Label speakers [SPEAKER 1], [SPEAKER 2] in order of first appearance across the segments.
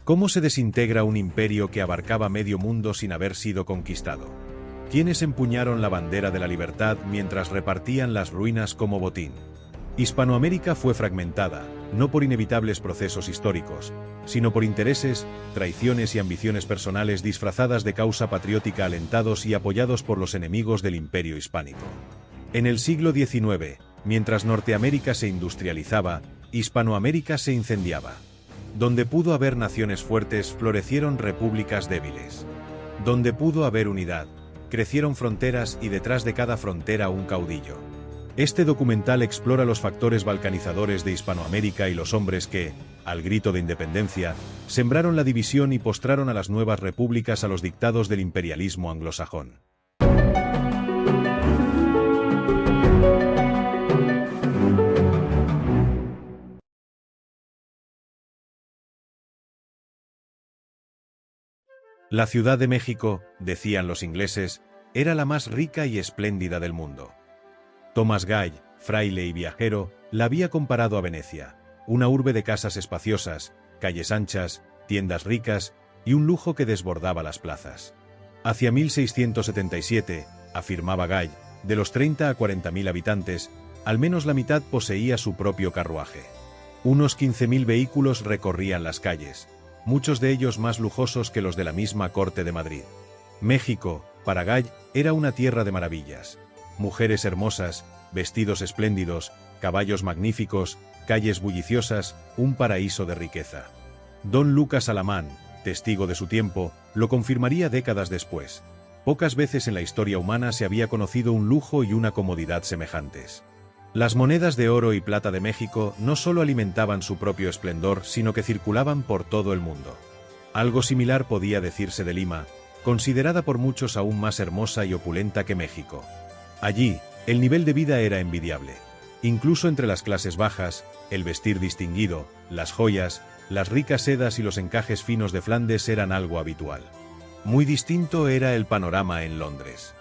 [SPEAKER 1] ¿Cómo se desintegra un imperio que abarcaba medio mundo sin haber sido conquistado? ¿Quiénes empuñaron la bandera de la libertad mientras repartían las ruinas como botín? Hispanoamérica fue fragmentada, no por inevitables procesos históricos, sino por intereses, traiciones y ambiciones personales disfrazadas de causa patriótica, alentados y apoyados por los enemigos del imperio hispánico. En el siglo XIX, mientras Norteamérica se industrializaba, Hispanoamérica se incendiaba. Donde pudo haber naciones fuertes, florecieron repúblicas débiles. Donde pudo haber unidad, crecieron fronteras y detrás de cada frontera un caudillo. Este documental explora los factores balcanizadores de Hispanoamérica y los hombres que, al grito de independencia, sembraron la división y postraron a las nuevas repúblicas a los dictados del imperialismo anglosajón. La Ciudad de México, decían los ingleses, era la más rica y espléndida del mundo. Thomas Gay, fraile y viajero, la había comparado a Venecia, una urbe de casas espaciosas, calles anchas, tiendas ricas y un lujo que desbordaba las plazas. Hacia 1677, afirmaba Gay, de los 30 a 40.000 habitantes, al menos la mitad poseía su propio carruaje. Unos 15.000 vehículos recorrían las calles, muchos de ellos más lujosos que los de la misma corte de Madrid. México, para Gay, era una tierra de maravillas. Mujeres hermosas, vestidos espléndidos, caballos magníficos, calles bulliciosas, un paraíso de riqueza. Don Lucas Alamán, testigo de su tiempo, lo confirmaría décadas después. Pocas veces en la historia humana se había conocido un lujo y una comodidad semejantes. Las monedas de oro y plata de México no solo alimentaban su propio esplendor, sino que circulaban por todo el mundo. Algo similar podía decirse de Lima, considerada por muchos aún más hermosa y opulenta que México. Allí, el nivel de vida era envidiable. Incluso entre las clases bajas, el vestir distinguido, las joyas, las ricas sedas y los encajes finos de Flandes eran algo habitual. Muy distinto era el panorama en Londres.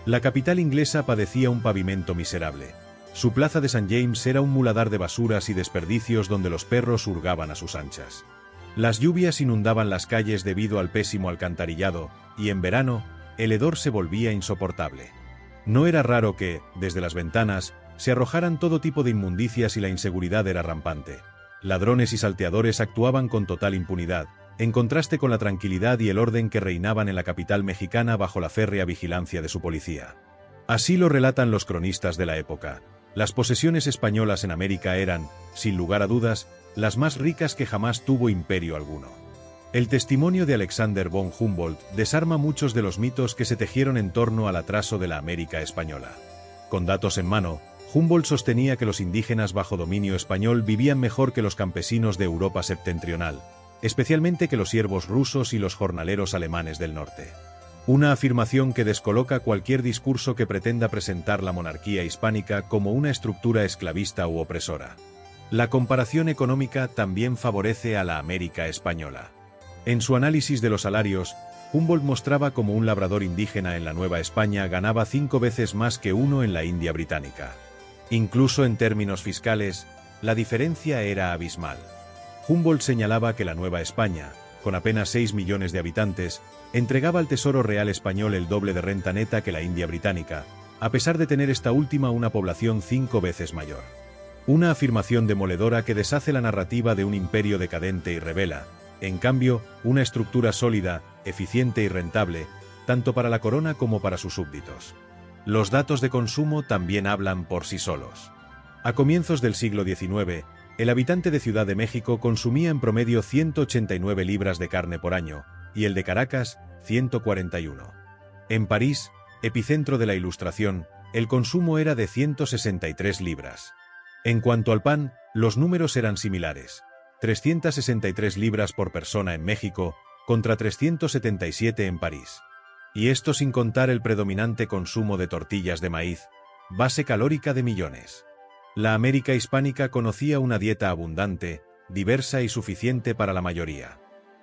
[SPEAKER 1] La capital inglesa padecía un pavimento miserable. Su plaza de St. James era un muladar de basuras y desperdicios donde los perros hurgaban a sus anchas. Las lluvias inundaban las calles debido al pésimo alcantarillado, y en verano, el hedor se volvía insoportable. No era raro que, desde las ventanas, se arrojaran todo tipo de inmundicias y la inseguridad era rampante. Ladrones y salteadores actuaban con total impunidad, en contraste con la tranquilidad y el orden que reinaban en la capital mexicana bajo la férrea vigilancia de su policía. Así lo relatan los cronistas de la época. Las posesiones españolas en América eran, sin lugar a dudas, las más ricas que jamás tuvo imperio alguno. El testimonio de Alexander von Humboldt desarma muchos de los mitos que se tejieron en torno al atraso de la América española. Con datos en mano, Humboldt sostenía que los indígenas bajo dominio español vivían mejor que los campesinos de Europa septentrional, especialmente que los siervos rusos y los jornaleros alemanes del norte. Una afirmación que descoloca cualquier discurso que pretenda presentar la monarquía hispánica como una estructura esclavista u opresora. La comparación económica también favorece a la América española. En su análisis de los salarios, Humboldt mostraba cómo un labrador indígena en la Nueva España ganaba 5 veces más que uno en la India británica. Incluso en términos fiscales, la diferencia era abismal. Humboldt señalaba que la Nueva España, con apenas 6 millones de habitantes, entregaba al Tesoro Real español el doble de renta neta que la India británica, a pesar de tener esta última una población 5 veces mayor. Una afirmación demoledora que deshace la narrativa de un imperio decadente y revela, en cambio, una estructura sólida, eficiente y rentable, tanto para la corona como para sus súbditos. Los datos de consumo también hablan por sí solos. A comienzos del siglo XIX, el habitante de Ciudad de México consumía en promedio 189 libras de carne por año, y el de Caracas, 141. En París, epicentro de la Ilustración, el consumo era de 163 libras. En cuanto al pan, los números eran similares. 363 libras por persona en México, contra 377 en París. Y esto sin contar el predominante consumo de tortillas de maíz, base calórica de millones. La América hispánica conocía una dieta abundante, diversa y suficiente para la mayoría.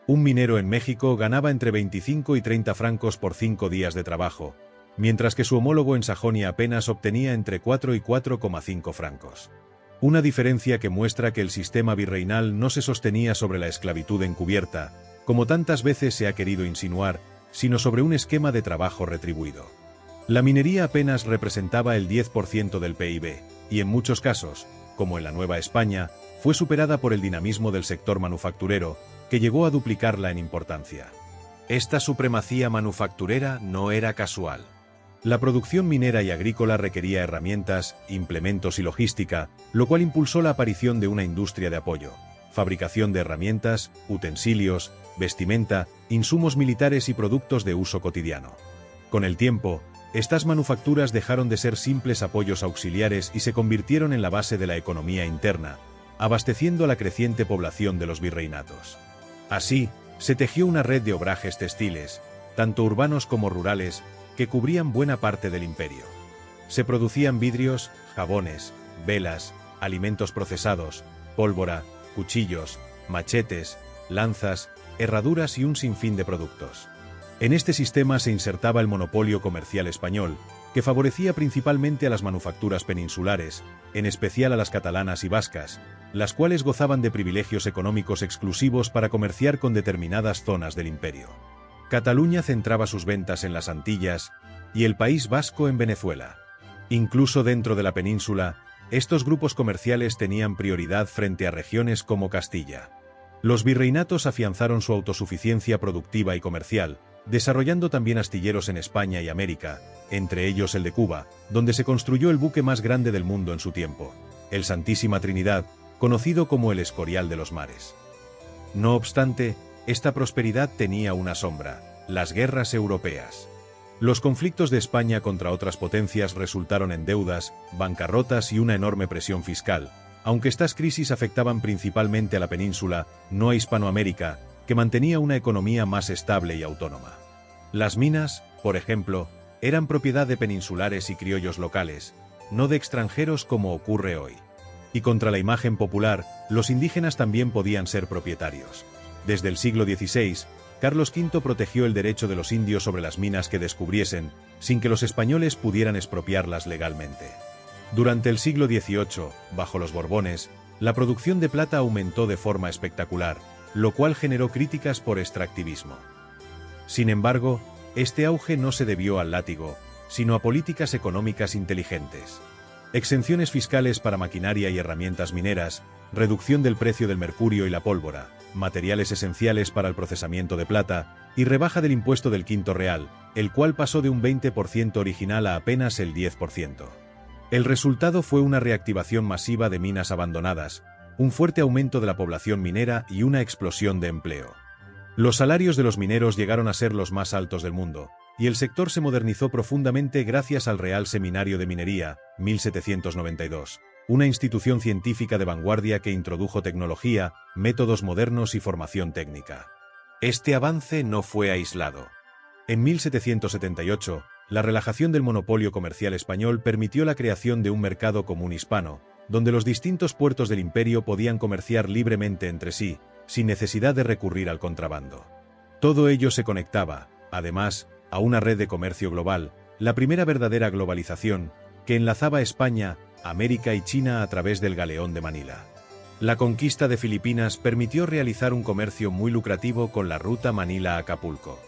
[SPEAKER 1] Un minero en México ganaba entre 25 y 30 francos por 5 días de trabajo, mientras que su homólogo en Sajonia apenas obtenía entre 4 y 4,5 francos. Una diferencia que muestra que el sistema virreinal no se sostenía sobre la esclavitud encubierta, como tantas veces se ha querido insinuar, sino sobre un esquema de trabajo retribuido. La minería apenas representaba el 10% del PIB, y en muchos casos, como en la Nueva España, fue superada por el dinamismo del sector manufacturero, que llegó a duplicarla en importancia. Esta supremacía manufacturera no era casual. La producción minera y agrícola requería herramientas, implementos y logística, lo cual impulsó la aparición de una industria de apoyo, fabricación de herramientas, utensilios, vestimenta, insumos militares y productos de uso cotidiano. Con el tiempo, estas manufacturas dejaron de ser simples apoyos auxiliares y se convirtieron en la base de la economía interna, abasteciendo a la creciente población de los virreinatos. Así, se tejió una red de obrajes textiles, tanto urbanos como rurales, que cubrían buena parte del imperio. Se producían vidrios, jabones, velas, alimentos procesados, pólvora, cuchillos, machetes, lanzas, herraduras y un sinfín de productos. En este sistema se insertaba el monopolio comercial español, que favorecía principalmente a las manufacturas peninsulares, en especial a las catalanas y vascas, las cuales gozaban de privilegios económicos exclusivos para comerciar con determinadas zonas del imperio. Cataluña centraba sus ventas en las Antillas y el País Vasco en Venezuela. Incluso dentro de la península, estos grupos comerciales tenían prioridad frente a regiones como Castilla. Los virreinatos afianzaron su autosuficiencia productiva y comercial, desarrollando también astilleros en España y América, entre ellos el de Cuba, donde se construyó el buque más grande del mundo en su tiempo, el Santísima Trinidad, conocido como el Escorial de los Mares. No obstante, esta prosperidad tenía una sombra: las guerras europeas. Los conflictos de España contra otras potencias resultaron en deudas, bancarrotas y una enorme presión fiscal, aunque estas crisis afectaban principalmente a la península, no a Hispanoamérica, que mantenía una economía más estable y autónoma. Las minas, por ejemplo, eran propiedad de peninsulares y criollos locales, no de extranjeros como ocurre hoy. Y contra la imagen popular, los indígenas también podían ser propietarios. Desde el siglo XVI, Carlos V protegió el derecho de los indios sobre las minas que descubriesen, sin que los españoles pudieran expropiarlas legalmente. Durante el siglo XVIII, bajo los Borbones, la producción de plata aumentó de forma espectacular, lo cual generó críticas por extractivismo. Sin embargo, este auge no se debió al látigo, sino a políticas económicas inteligentes. Exenciones fiscales para maquinaria y herramientas mineras, reducción del precio del mercurio y la pólvora, materiales esenciales para el procesamiento de plata, y rebaja del impuesto del quinto real, el cual pasó de un 20% original a apenas el 10%. El resultado fue una reactivación masiva de minas abandonadas, un fuerte aumento de la población minera y una explosión de empleo. Los salarios de los mineros llegaron a ser los más altos del mundo, y el sector se modernizó profundamente gracias al Real Seminario de Minería, 1792, una institución científica de vanguardia que introdujo tecnología, métodos modernos y formación técnica. Este avance no fue aislado. En 1778, la relajación del monopolio comercial español permitió la creación de un mercado común hispano, donde los distintos puertos del imperio podían comerciar libremente entre sí, sin necesidad de recurrir al contrabando. Todo ello se conectaba, además, a una red de comercio global, la primera verdadera globalización, que enlazaba España, América y China a través del galeón de Manila. La conquista de Filipinas permitió realizar un comercio muy lucrativo con la ruta Manila-Acapulco.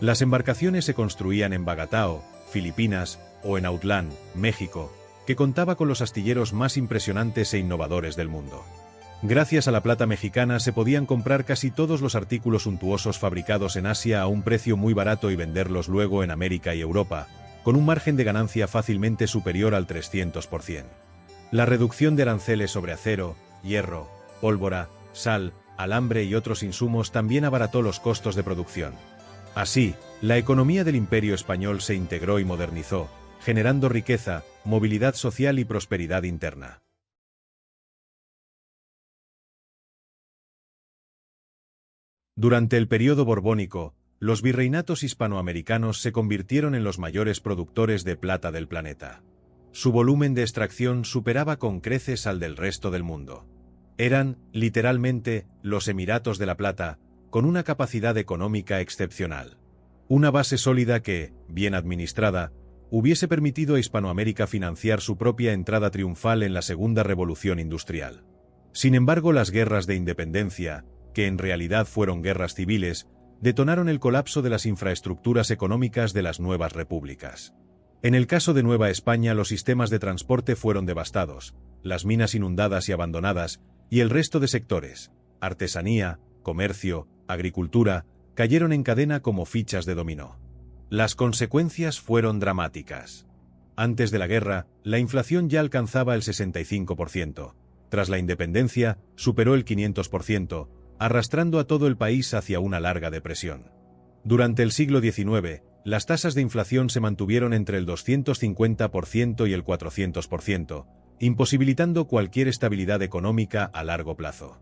[SPEAKER 1] Las embarcaciones se construían en Bagatao, Filipinas, o en Autlán, México, que contaba con los astilleros más impresionantes e innovadores del mundo. Gracias a la plata mexicana se podían comprar casi todos los artículos suntuosos fabricados en Asia a un precio muy barato y venderlos luego en América y Europa, con un margen de ganancia fácilmente superior al 300%. La reducción de aranceles sobre acero, hierro, pólvora, sal, alambre y otros insumos también abarató los costos de producción. Así, la economía del Imperio Español se integró y modernizó, generando riqueza, movilidad social y prosperidad interna. Durante el período borbónico, los virreinatos hispanoamericanos se convirtieron en los mayores productores de plata del planeta. Su volumen de extracción superaba con creces al del resto del mundo. Eran, literalmente, los Emiratos de la Plata, con una capacidad económica excepcional. Una base sólida que, bien administrada, hubiese permitido a Hispanoamérica financiar su propia entrada triunfal en la Segunda Revolución Industrial. Sin embargo, las guerras de independencia, que en realidad fueron guerras civiles, detonaron el colapso de las infraestructuras económicas de las nuevas repúblicas. En el caso de Nueva España, los sistemas de transporte fueron devastados, las minas inundadas y abandonadas, y el resto de sectores, artesanía, comercio, agricultura, cayeron en cadena como fichas de dominó. Las consecuencias fueron dramáticas. Antes de la guerra, la inflación ya alcanzaba el 65%. Tras la independencia, superó el 500%, arrastrando a todo el país hacia una larga depresión. Durante el siglo XIX, las tasas de inflación se mantuvieron entre el 250% y el 400%, imposibilitando cualquier estabilidad económica a largo plazo.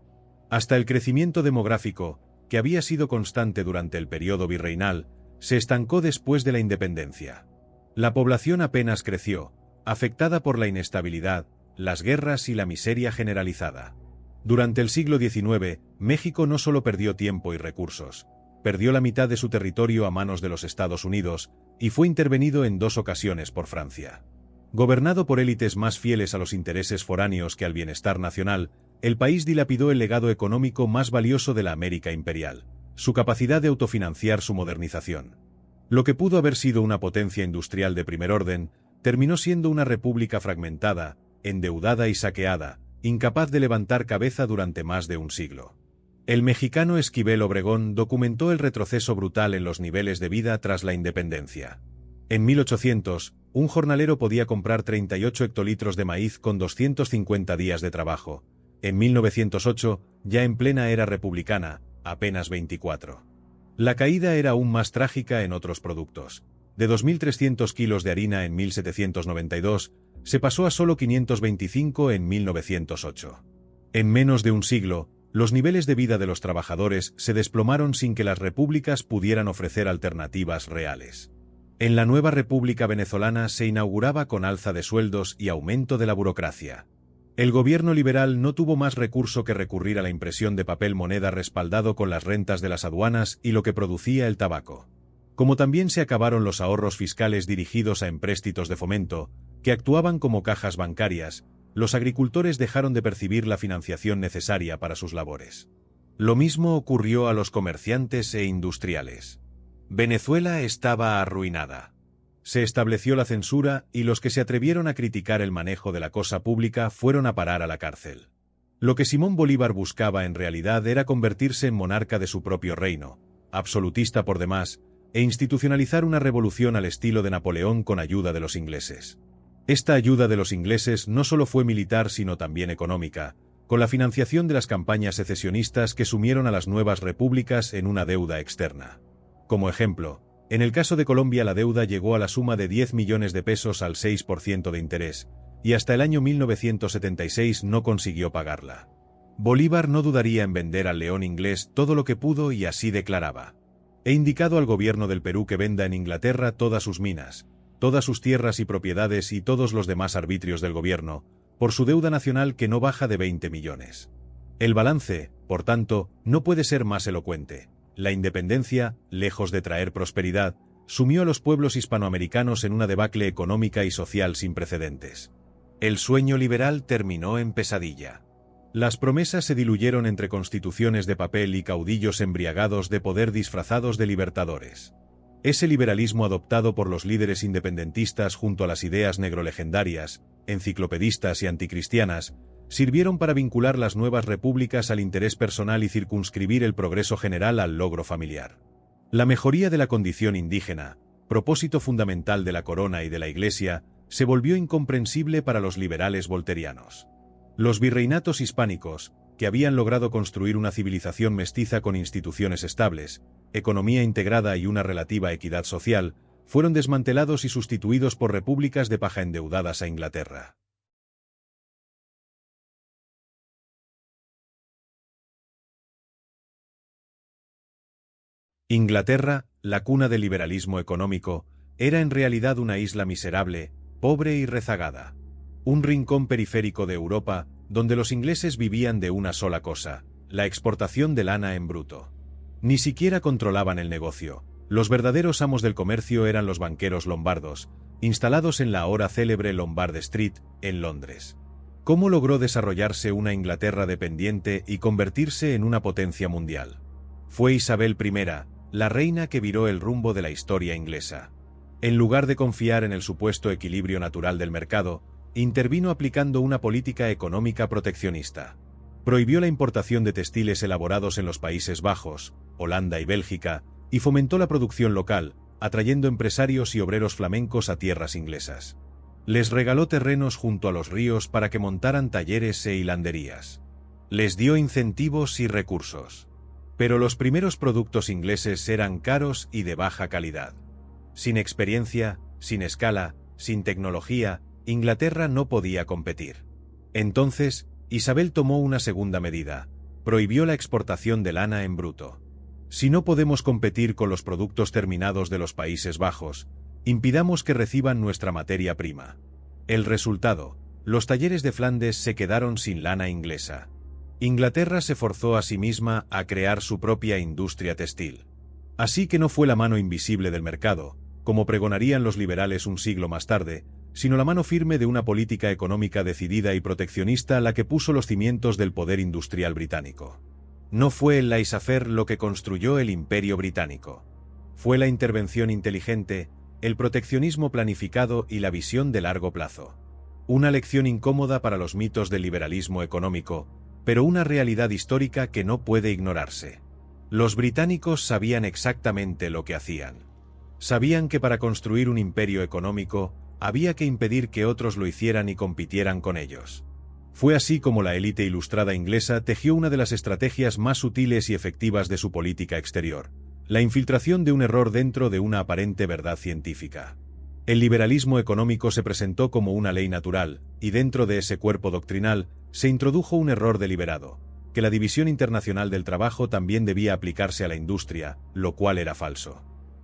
[SPEAKER 1] Hasta el crecimiento demográfico, que había sido constante durante el periodo virreinal, se estancó después de la independencia. La población apenas creció, afectada por la inestabilidad, las guerras y la miseria generalizada. Durante el siglo XIX, México no solo perdió tiempo y recursos, perdió la mitad de su territorio a manos de los Estados Unidos y fue intervenido en 2 ocasiones por Francia. Gobernado por élites más fieles a los intereses foráneos que al bienestar nacional, el país dilapidó el legado económico más valioso de la América imperial, su capacidad de autofinanciar su modernización. Lo que pudo haber sido una potencia industrial de primer orden, terminó siendo una república fragmentada, endeudada y saqueada, incapaz de levantar cabeza durante más de un siglo. El mexicano Esquivel Obregón documentó el retroceso brutal en los niveles de vida tras la independencia. En 1800, un jornalero podía comprar 38 hectolitros de maíz con 250 días de trabajo. En 1908, ya en plena era republicana, apenas 24. La caída era aún más trágica en otros productos. De 2.300 kilos de harina en 1792, se pasó a solo 525 en 1908. En menos de un siglo, los niveles de vida de los trabajadores se desplomaron sin que las repúblicas pudieran ofrecer alternativas reales. En la nueva República Venezolana se inauguraba con alza de sueldos y aumento de la burocracia. El gobierno liberal no tuvo más recurso que recurrir a la impresión de papel moneda respaldado con las rentas de las aduanas y lo que producía el tabaco. Como también se acabaron los ahorros fiscales dirigidos a empréstitos de fomento, que actuaban como cajas bancarias, los agricultores dejaron de percibir la financiación necesaria para sus labores. Lo mismo ocurrió a los comerciantes e industriales. Venezuela estaba arruinada. Se estableció la censura y los que se atrevieron a criticar el manejo de la cosa pública fueron a parar a la cárcel. Lo que Simón Bolívar buscaba en realidad era convertirse en monarca de su propio reino, absolutista por demás, e institucionalizar una revolución al estilo de Napoleón con ayuda de los ingleses. Esta ayuda de los ingleses no solo fue militar sino también económica, con la financiación de las campañas secesionistas que sumieron a las nuevas repúblicas en una deuda externa. Como ejemplo, en el caso de Colombia la deuda llegó a la suma de 10 millones de pesos al 6% de interés, y hasta el año 1976 no consiguió pagarla. Bolívar no dudaría en vender al león inglés todo lo que pudo y así declaraba: he indicado al gobierno del Perú que venda en Inglaterra todas sus minas, todas sus tierras y propiedades y todos los demás arbitrios del gobierno, por su deuda nacional que no baja de 20 millones. El balance, por tanto, no puede ser más elocuente. La independencia, lejos de traer prosperidad, sumió a los pueblos hispanoamericanos en una debacle económica y social sin precedentes. El sueño liberal terminó en pesadilla. Las promesas se diluyeron entre constituciones de papel y caudillos embriagados de poder disfrazados de libertadores. Ese liberalismo adoptado por los líderes independentistas junto a las ideas negrolegendarias, enciclopedistas y anticristianas, sirvieron para vincular las nuevas repúblicas al interés personal y circunscribir el progreso general al logro familiar. La mejoría de la condición indígena, propósito fundamental de la corona y de la Iglesia, se volvió incomprensible para los liberales volterianos. Los virreinatos hispánicos, que habían logrado construir una civilización mestiza con instituciones estables, economía integrada y una relativa equidad social, fueron desmantelados y sustituidos por repúblicas de paja endeudadas a Inglaterra. Inglaterra, la cuna del liberalismo económico, era en realidad una isla miserable, pobre y rezagada. Un rincón periférico de Europa, donde los ingleses vivían de una sola cosa: la exportación de lana en bruto. Ni siquiera controlaban el negocio. Los verdaderos amos del comercio eran los banqueros lombardos, instalados en la ahora célebre Lombard Street, en Londres. ¿Cómo logró desarrollarse una Inglaterra dependiente y convertirse en una potencia mundial? Fue Isabel I, la reina que viró el rumbo de la historia inglesa. En lugar de confiar en el supuesto equilibrio natural del mercado, intervino aplicando una política económica proteccionista. Prohibió la importación de textiles elaborados en los Países Bajos, Holanda y Bélgica, y fomentó la producción local, atrayendo empresarios y obreros flamencos a tierras inglesas. Les regaló terrenos junto a los ríos para que montaran talleres e hilanderías. Les dio incentivos y recursos. Pero los primeros productos ingleses eran caros y de baja calidad. Sin experiencia, sin escala, sin tecnología, Inglaterra no podía competir. Entonces, Isabel tomó una segunda medida: prohibió la exportación de lana en bruto. Si no podemos competir con los productos terminados de los Países Bajos, impidamos que reciban nuestra materia prima. El resultado: los talleres de Flandes se quedaron sin lana inglesa. Inglaterra se forzó a sí misma a crear su propia industria textil. Así que no fue la mano invisible del mercado, como pregonarían los liberales un siglo más tarde, sino la mano firme de una política económica decidida y proteccionista la que puso los cimientos del poder industrial británico. No fue el laissez-faire lo que construyó el Imperio Británico. Fue la intervención inteligente, el proteccionismo planificado y la visión de largo plazo. Una lección incómoda para los mitos del liberalismo económico, pero una realidad histórica que no puede ignorarse. Los británicos sabían exactamente lo que hacían. Sabían que para construir un imperio económico, había que impedir que otros lo hicieran y compitieran con ellos. Fue así como la élite ilustrada inglesa tejió una de las estrategias más sutiles y efectivas de su política exterior: la infiltración de un error dentro de una aparente verdad científica. El liberalismo económico se presentó como una ley natural, y dentro de ese cuerpo doctrinal, se introdujo un error deliberado: que la división internacional del trabajo también debía aplicarse a la industria, lo cual era falso.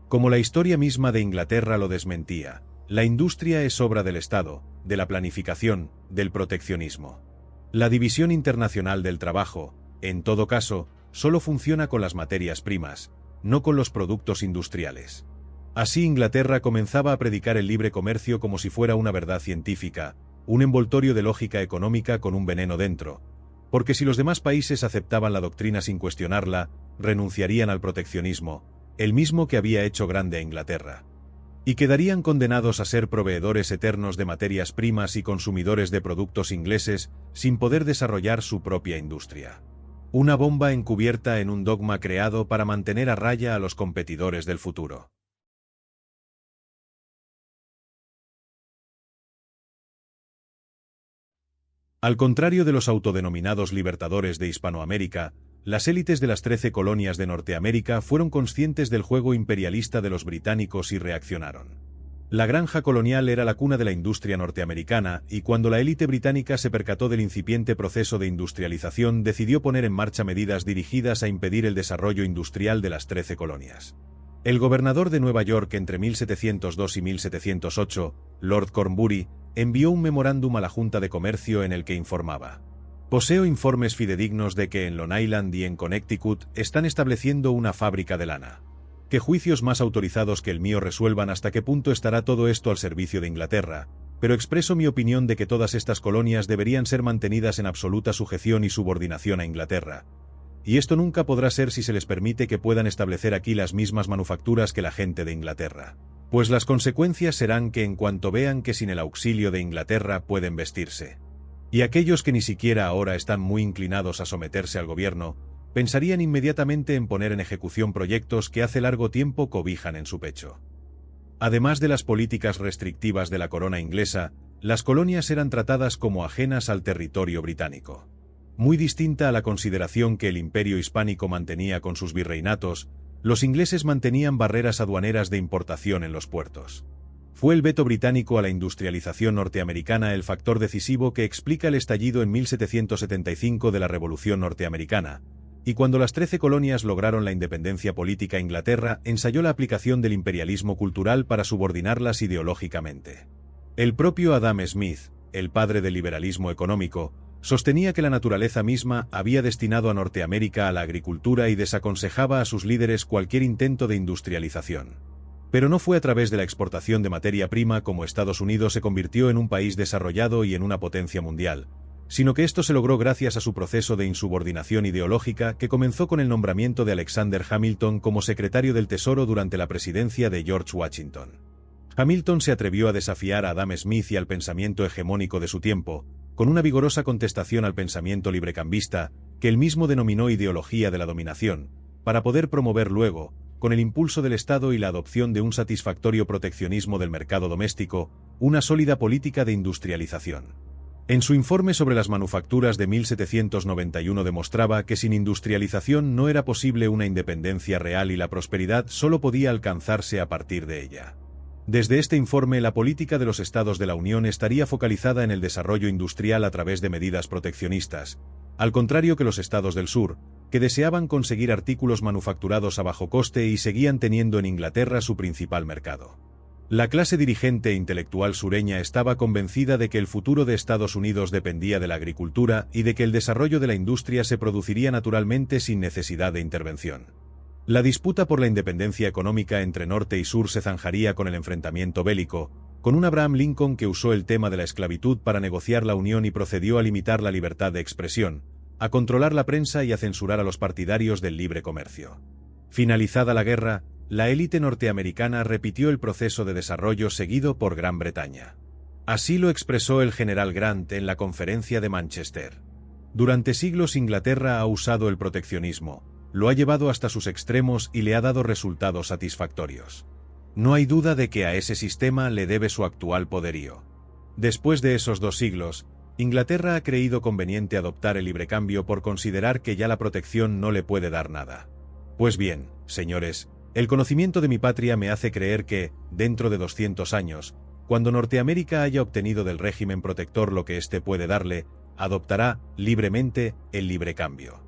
[SPEAKER 1] Como la historia misma de Inglaterra lo desmentía, la industria es obra del Estado, de la planificación, del proteccionismo. La división internacional del trabajo, en todo caso, solo funciona con las materias primas, no con los productos industriales. Así Inglaterra comenzaba a predicar el libre comercio como si fuera una verdad científica, un envoltorio de lógica económica con un veneno dentro, porque si los demás países aceptaban la doctrina sin cuestionarla, renunciarían al proteccionismo, el mismo que había hecho grande a Inglaterra. Y quedarían condenados a ser proveedores eternos de materias primas y consumidores de productos ingleses, sin poder desarrollar su propia industria. Una bomba encubierta en un dogma creado para mantener a raya a los competidores del futuro. Al contrario de los autodenominados libertadores de Hispanoamérica, las élites de las 13 colonias de Norteamérica fueron conscientes del juego imperialista de los británicos y reaccionaron. La granja colonial era la cuna de la industria norteamericana, y cuando la élite británica se percató del incipiente proceso de industrialización, decidió poner en marcha medidas dirigidas a impedir el desarrollo industrial de las 13 colonias. El gobernador de Nueva York entre 1702 y 1708, Lord Cornbury, envió un memorándum a la Junta de Comercio en el que informaba: poseo informes fidedignos de que en Long Island y en Connecticut están estableciendo una fábrica de lana. Que juicios más autorizados que el mío resuelvan hasta qué punto estará todo esto al servicio de Inglaterra, pero expreso mi opinión de que todas estas colonias deberían ser mantenidas en absoluta sujeción y subordinación a Inglaterra. Y esto nunca podrá ser si se les permite que puedan establecer aquí las mismas manufacturas que la gente de Inglaterra. Pues las consecuencias serán que en cuanto vean que sin el auxilio de Inglaterra pueden vestirse, y aquellos que ni siquiera ahora están muy inclinados a someterse al gobierno, pensarían inmediatamente en poner en ejecución proyectos que hace largo tiempo cobijan en su pecho. Además de las políticas restrictivas de la corona inglesa, las colonias eran tratadas como ajenas al territorio británico. Muy distinta a la consideración que el imperio hispánico mantenía con sus virreinatos, los ingleses mantenían barreras aduaneras de importación en los puertos. Fue el veto británico a la industrialización norteamericana el factor decisivo que explica el estallido en 1775 de la Revolución Norteamericana, y cuando las 13 colonias lograron la independencia política, Inglaterra ensayó la aplicación del imperialismo cultural para subordinarlas ideológicamente. El propio Adam Smith, el padre del liberalismo económico, sostenía que la naturaleza misma había destinado a Norteamérica a la agricultura y desaconsejaba a sus líderes cualquier intento de industrialización. Pero no fue a través de la exportación de materia prima como Estados Unidos se convirtió en un país desarrollado y en una potencia mundial, sino que esto se logró gracias a su proceso de insubordinación ideológica que comenzó con el nombramiento de Alexander Hamilton como secretario del Tesoro durante la presidencia de George Washington. Hamilton se atrevió a desafiar a Adam Smith y al pensamiento hegemónico de su tiempo, con una vigorosa contestación al pensamiento librecambista, que él mismo denominó ideología de la dominación, para poder promover luego, con el impulso del Estado y la adopción de un satisfactorio proteccionismo del mercado doméstico, una sólida política de industrialización. En su informe sobre las manufacturas de 1791 demostraba que sin industrialización no era posible una independencia real y la prosperidad solo podía alcanzarse a partir de ella. Desde este informe, la política de los Estados de la Unión estaría focalizada en el desarrollo industrial a través de medidas proteccionistas, al contrario que los Estados del Sur, que deseaban conseguir artículos manufacturados a bajo coste y seguían teniendo en Inglaterra su principal mercado. La clase dirigente e intelectual sureña estaba convencida de que el futuro de Estados Unidos dependía de la agricultura y de que el desarrollo de la industria se produciría naturalmente sin necesidad de intervención. La disputa por la independencia económica entre norte y sur se zanjaría con el enfrentamiento bélico, con un Abraham Lincoln que usó el tema de la esclavitud para negociar la unión y procedió a limitar la libertad de expresión, a controlar la prensa y a censurar a los partidarios del libre comercio. Finalizada la guerra, la élite norteamericana repitió el proceso de desarrollo seguido por Gran Bretaña. Así lo expresó el general Grant en la Conferencia de Manchester. Durante siglos Inglaterra ha usado el proteccionismo, lo ha llevado hasta sus extremos y le ha dado resultados satisfactorios. No hay duda de que a ese sistema le debe su actual poderío. Después de esos 2 siglos, Inglaterra ha creído conveniente adoptar el librecambio por considerar que ya la protección no le puede dar nada. Pues bien, señores, el conocimiento de mi patria me hace creer que, dentro de 200 años, cuando Norteamérica haya obtenido del régimen protector lo que éste puede darle, adoptará, libremente, el librecambio.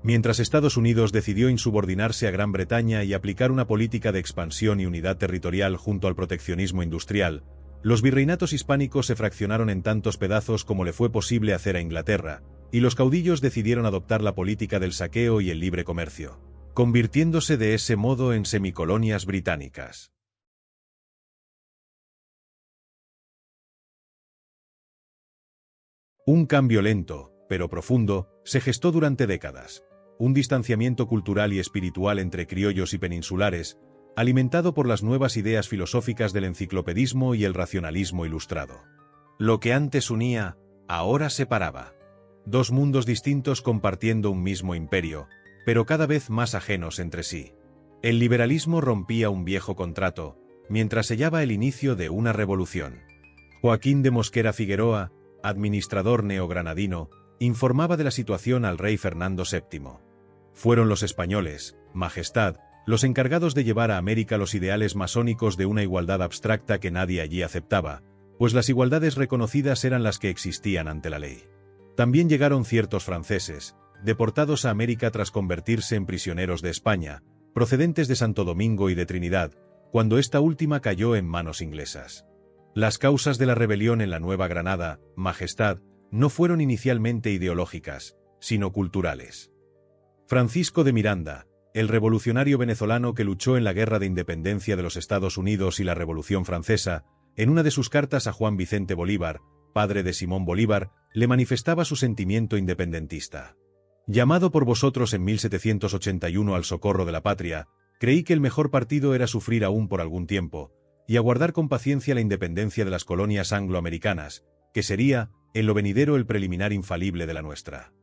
[SPEAKER 1] Mientras Estados Unidos decidió insubordinarse a Gran Bretaña y aplicar una política de expansión y unidad territorial junto al proteccionismo industrial, los virreinatos hispánicos se fraccionaron en tantos pedazos como le fue posible hacer a Inglaterra, y los caudillos decidieron adoptar la política del saqueo y el libre comercio, convirtiéndose de ese modo en semicolonias británicas. Un cambio lento, pero profundo, se gestó durante décadas. Un distanciamiento cultural y espiritual entre criollos y peninsulares, alimentado por las nuevas ideas filosóficas del enciclopedismo y el racionalismo ilustrado. Lo que antes unía, ahora separaba. 2 mundos distintos compartiendo un mismo imperio, pero cada vez más ajenos entre sí. El liberalismo rompía un viejo contrato, mientras sellaba el inicio de una revolución. Joaquín de Mosquera Figueroa, administrador neogranadino, informaba de la situación al rey Fernando VII. Fueron los españoles, Majestad, los encargados de llevar a América los ideales masónicos de una igualdad abstracta que nadie allí aceptaba, pues las igualdades reconocidas eran las que existían ante la ley. También llegaron ciertos franceses, deportados a América tras convertirse en prisioneros de España, procedentes de Santo Domingo y de Trinidad, cuando esta última cayó en manos inglesas. Las causas de la rebelión en la Nueva Granada, Majestad, no fueron inicialmente ideológicas, sino culturales. Francisco de Miranda, el revolucionario venezolano que luchó en la Guerra de Independencia de los Estados Unidos y la Revolución Francesa, en una de sus cartas a Juan Vicente Bolívar, padre de Simón Bolívar, le manifestaba su sentimiento independentista. Llamado por vosotros en 1781 al socorro de la patria, creí que el mejor partido era sufrir aún por algún tiempo, y aguardar con paciencia la independencia de las colonias angloamericanas, que sería, en lo venidero, el preliminar infalible de la nuestra.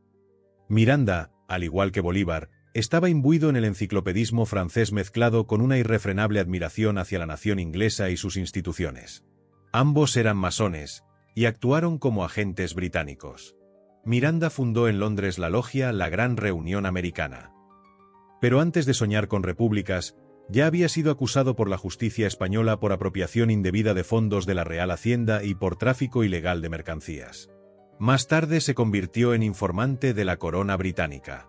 [SPEAKER 1] Miranda, al igual que Bolívar, estaba imbuido en el enciclopedismo francés mezclado con una irrefrenable admiración hacia la nación inglesa y sus instituciones. Ambos eran masones, y actuaron como agentes británicos. Miranda fundó en Londres la logia La Gran Reunión Americana. Pero antes de soñar con repúblicas, ya había sido acusado por la justicia española por apropiación indebida de fondos de la Real Hacienda y por tráfico ilegal de mercancías. Más tarde se convirtió en informante de la corona británica.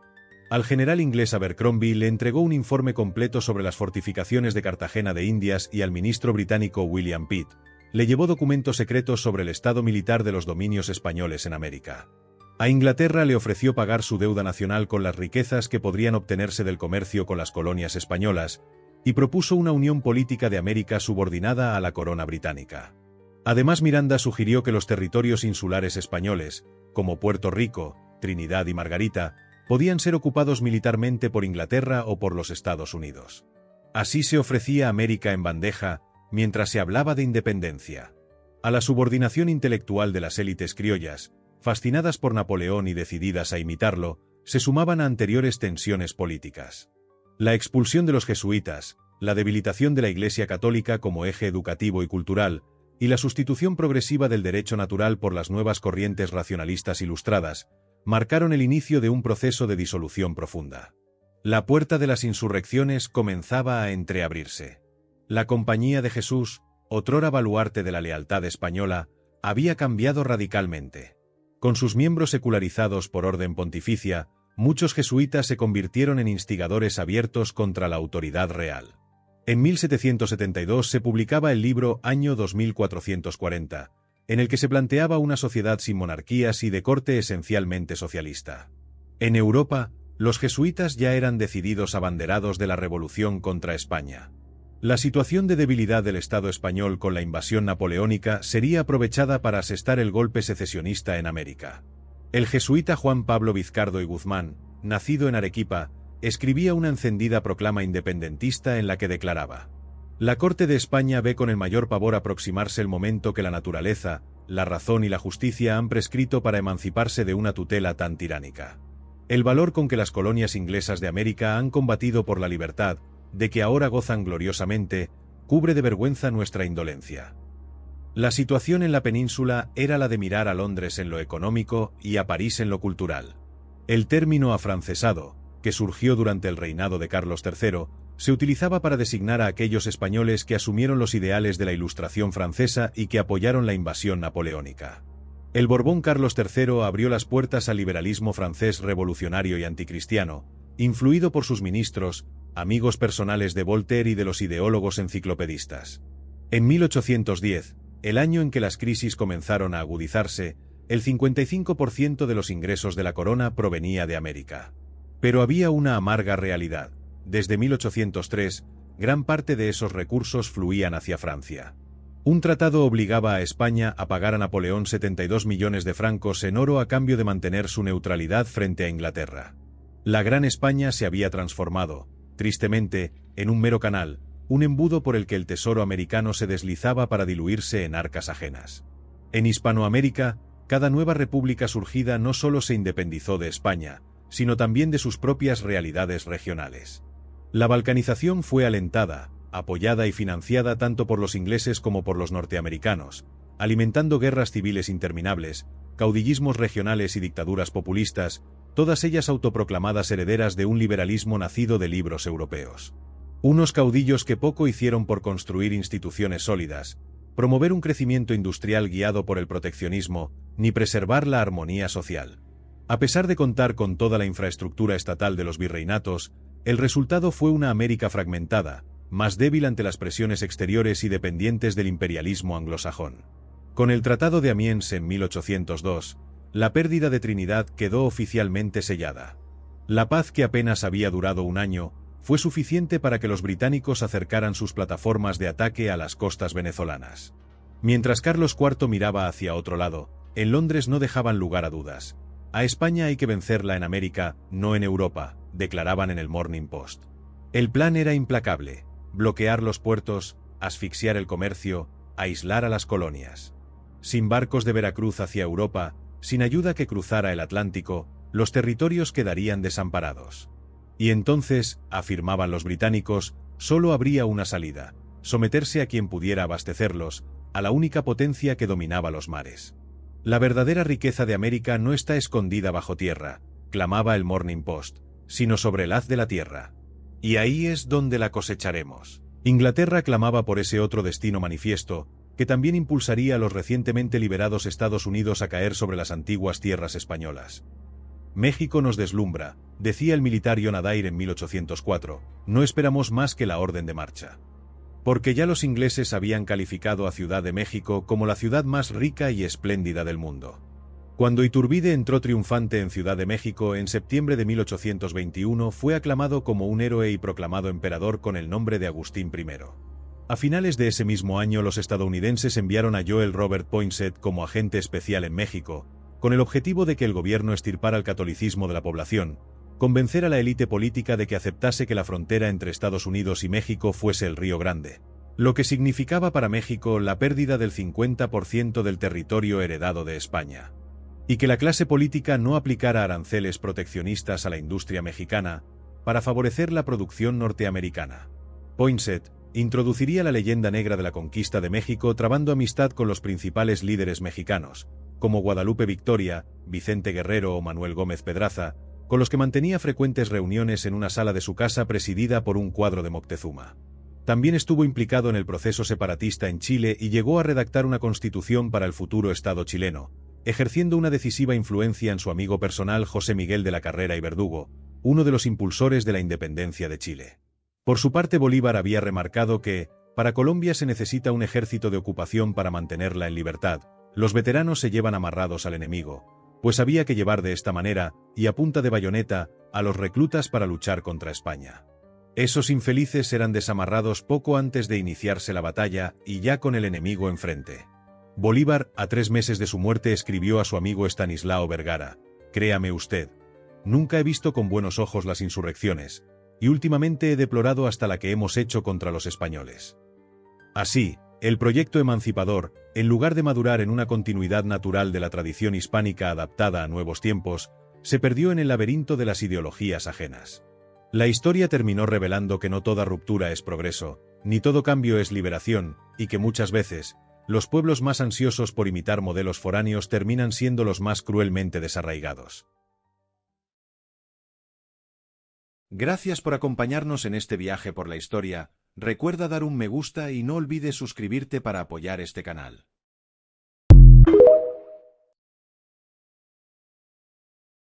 [SPEAKER 1] Al general inglés Abercrombie le entregó un informe completo sobre las fortificaciones de Cartagena de Indias y al ministro británico William Pitt le llevó documentos secretos sobre el estado militar de los dominios españoles en América. A Inglaterra le ofreció pagar su deuda nacional con las riquezas que podrían obtenerse del comercio con las colonias españolas, y propuso una unión política de América subordinada a la corona británica. Además, Miranda sugirió que los territorios insulares españoles, como Puerto Rico, Trinidad y Margarita, podían ser ocupados militarmente por Inglaterra o por los Estados Unidos. Así se ofrecía América en bandeja, mientras se hablaba de independencia. A la subordinación intelectual de las élites criollas, fascinadas por Napoleón y decididas a imitarlo, se sumaban a anteriores tensiones políticas. La expulsión de los jesuitas, la debilitación de la Iglesia católica como eje educativo y cultural, y la sustitución progresiva del derecho natural por las nuevas corrientes racionalistas ilustradas, marcaron el inicio de un proceso de disolución profunda. La puerta de las insurrecciones comenzaba a entreabrirse. La Compañía de Jesús, otrora baluarte de la lealtad española, había cambiado radicalmente. Con sus miembros secularizados por orden pontificia, muchos jesuitas se convirtieron en instigadores abiertos contra la autoridad real. En 1772 se publicaba el libro Año 2440, en el que se planteaba una sociedad sin monarquías y de corte esencialmente socialista. En Europa, los jesuitas ya eran decididos abanderados de la revolución contra España. La situación de debilidad del Estado español con la invasión napoleónica sería aprovechada para asestar el golpe secesionista en América. El jesuita Juan Pablo Vizcardo y Guzmán, nacido en Arequipa, escribía una encendida proclama independentista en la que declaraba: «La Corte de España ve con el mayor pavor aproximarse el momento que la naturaleza, la razón y la justicia han prescrito para emanciparse de una tutela tan tiránica. El valor con que las colonias inglesas de América han combatido por la libertad, de que ahora gozan gloriosamente, cubre de vergüenza nuestra indolencia». La situación en la península era la de mirar a Londres en lo económico y a París en lo cultural. El término afrancesado, que surgió durante el reinado de Carlos III, se utilizaba para designar a aquellos españoles que asumieron los ideales de la Ilustración francesa y que apoyaron la invasión napoleónica. El Borbón Carlos III abrió las puertas al liberalismo francés revolucionario y anticristiano, influido por sus ministros, amigos personales de Voltaire y de los ideólogos enciclopedistas. En 1810, el año en que las crisis comenzaron a agudizarse, el 55% de los ingresos de la corona provenía de América. Pero había una amarga realidad. Desde 1803, gran parte de esos recursos fluían hacia Francia. Un tratado obligaba a España a pagar a Napoleón 72 millones de francos en oro a cambio de mantener su neutralidad frente a Inglaterra. La Gran España se había transformado, tristemente, en un mero canal, un embudo por el que el tesoro americano se deslizaba para diluirse en arcas ajenas. En Hispanoamérica, cada nueva república surgida no solo se independizó de España, sino también de sus propias realidades regionales. La balcanización fue alentada, apoyada y financiada tanto por los ingleses como por los norteamericanos, alimentando guerras civiles interminables, caudillismos regionales y dictaduras populistas, todas ellas autoproclamadas herederas de un liberalismo nacido de libros europeos. Unos caudillos que poco hicieron por construir instituciones sólidas, promover un crecimiento industrial guiado por el proteccionismo, ni preservar la armonía social. A pesar de contar con toda la infraestructura estatal de los virreinatos, el resultado fue una América fragmentada, más débil ante las presiones exteriores y dependientes del imperialismo anglosajón. Con el Tratado de Amiens en 1802, la pérdida de Trinidad quedó oficialmente sellada. La paz, que apenas había durado un año, fue suficiente para que los británicos acercaran sus plataformas de ataque a las costas venezolanas. Mientras Carlos IV miraba hacia otro lado, en Londres no dejaban lugar a dudas. A España hay que vencerla en América, no en Europa, declaraban en el Morning Post. El plan era implacable: bloquear los puertos, asfixiar el comercio, aislar a las colonias. Sin barcos de Veracruz hacia Europa, sin ayuda que cruzara el Atlántico, los territorios quedarían desamparados. Y entonces, afirmaban los británicos, solo habría una salida: someterse a quien pudiera abastecerlos, a la única potencia que dominaba los mares. La verdadera riqueza de América no está escondida bajo tierra, clamaba el Morning Post, sino sobre el haz de la tierra. Y ahí es donde la cosecharemos. Inglaterra clamaba por ese otro destino manifiesto, que también impulsaría a los recientemente liberados Estados Unidos a caer sobre las antiguas tierras españolas. México nos deslumbra, decía el militar John Adair en 1804, no esperamos más que la orden de marcha. Porque ya los ingleses habían calificado a Ciudad de México como la ciudad más rica y espléndida del mundo. Cuando Iturbide entró triunfante en Ciudad de México en septiembre de 1821, fue aclamado como un héroe y proclamado emperador con el nombre de Agustín I. A finales de ese mismo año los estadounidenses enviaron a Joel Robert Poinsett como agente especial en México, con el objetivo de que el gobierno extirpara el catolicismo de la población, convencer a la élite política de que aceptase que la frontera entre Estados Unidos y México fuese el Río Grande, lo que significaba para México la pérdida del 50% del territorio heredado de España, y que la clase política no aplicara aranceles proteccionistas a la industria mexicana para favorecer la producción norteamericana. Poinsett introduciría la leyenda negra de la conquista de México trabando amistad con los principales líderes mexicanos, como Guadalupe Victoria, Vicente Guerrero o Manuel Gómez Pedraza, con los que mantenía frecuentes reuniones en una sala de su casa presidida por un cuadro de Moctezuma. También estuvo implicado en el proceso separatista en Chile y llegó a redactar una constitución para el futuro Estado chileno, ejerciendo una decisiva influencia en su amigo personal José Miguel de la Carrera y Verdugo, uno de los impulsores de la independencia de Chile. Por su parte, Bolívar había remarcado que, para Colombia se necesita un ejército de ocupación para mantenerla en libertad, los veteranos se llevan amarrados al enemigo, pues había que llevar de esta manera, y a punta de bayoneta, a los reclutas para luchar contra España. Esos infelices eran desamarrados poco antes de iniciarse la batalla y ya con el enemigo enfrente. Bolívar, a 3 meses de su muerte, escribió a su amigo Estanislao Vergara: «Créame usted, nunca he visto con buenos ojos las insurrecciones, y últimamente he deplorado hasta la que hemos hecho contra los españoles». Así, el proyecto emancipador, en lugar de madurar en una continuidad natural de la tradición hispánica adaptada a nuevos tiempos, se perdió en el laberinto de las ideologías ajenas. La historia terminó revelando que no toda ruptura es progreso, ni todo cambio es liberación, y que muchas veces, los pueblos más ansiosos por imitar modelos foráneos terminan siendo los más cruelmente desarraigados. Gracias por acompañarnos en este viaje por la historia. Recuerda dar un me gusta y no olvides suscribirte para apoyar este canal.